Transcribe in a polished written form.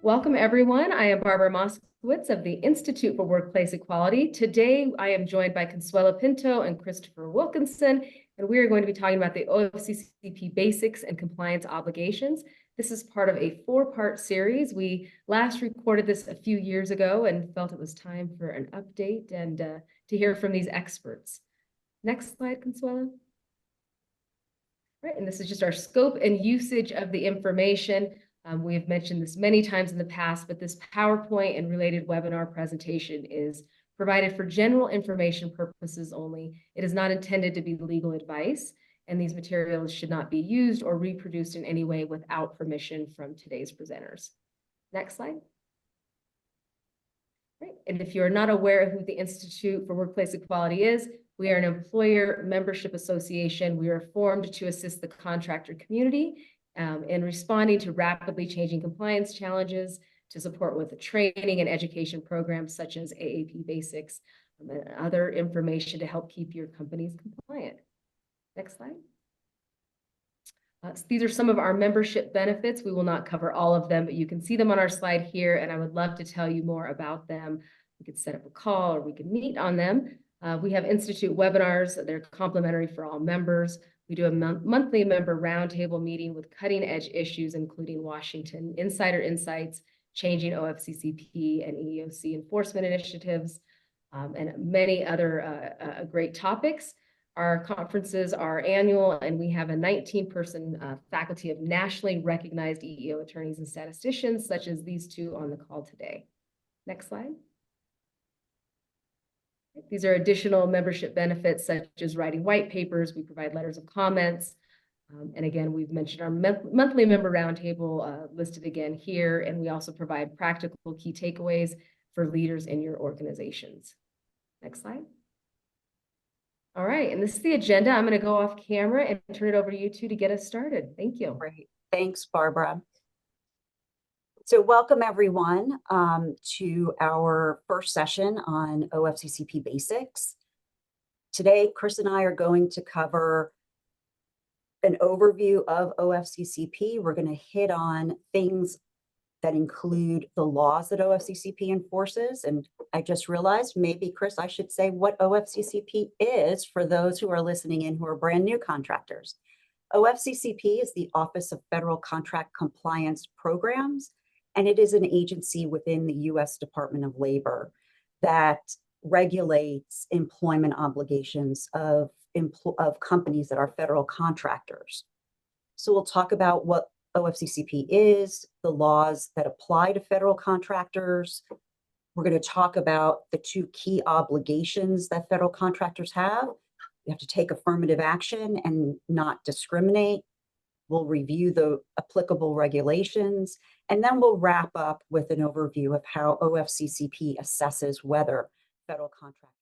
Welcome, everyone. I am Barbara Moskowitz of the Institute for Workplace Equality. Today, I am joined by Consuelo Pinto and Christopher Wilkinson, and we are going to be talking about the OFCCP basics and compliance obligations. This is part of a four-part series. We last recorded this a few years ago and felt it was time for an update and to hear from these experts. Next slide, Consuelo. Right, and this is just our scope and usage of the information. We have mentioned this many times in the past, but this PowerPoint and related webinar presentation is provided for general information purposes only. It is not intended to be legal advice, and these materials should not be used or reproduced in any way without permission from today's presenters. Next slide. Right. And if you're not aware of who the Institute for Workplace Equality is, we are an employer membership association. We are formed to assist the contractor community in responding to rapidly changing compliance challenges, to support with the training and education programs such as AAP basics and other information to help keep your companies compliant. Next slide. So these are some of our membership benefits. We will not cover all of them, but you can see them on our slide here, and I would love to tell you more about them. We could set up a call or we could meet on them. We have Institute webinars. They're complimentary for all members. We do a monthly member roundtable meeting with cutting edge issues, including Washington insider insights, changing OFCCP and EEOC enforcement initiatives, and many other great topics. Our conferences are annual, and we have a 19-person faculty of nationally recognized EEO attorneys and statisticians, such as these two on the call today. Next slide. These are additional membership benefits such as writing white papers. We provide letters of comments. And again, we've mentioned our monthly member roundtable listed again here. And we also provide practical key takeaways for leaders in your organizations. Next slide. All right, and this is the agenda. I'm going to go off camera and turn it over to you two to get us started. Thank you. Great. Thanks, Barbara. So welcome everyone to our first session on OFCCP basics. Today, Chris and I are going to cover an overview of OFCCP. We're going to hit on things that include the laws that OFCCP enforces. And I just realized maybe, Chris, I should say what OFCCP is for those who are listening in who are brand new contractors. OFCCP is the Office of Federal Contract Compliance Programs, and it is an agency within the U.S. Department of Labor that regulates employment obligations of companies that are federal contractors. So we'll talk about what OFCCP is, the laws that apply to federal contractors. We're going to talk about the two key obligations that federal contractors have. You have to take affirmative action and not discriminate. We'll review the applicable regulations, and then we'll wrap up with an overview of how OFCCP assesses whether federal contractors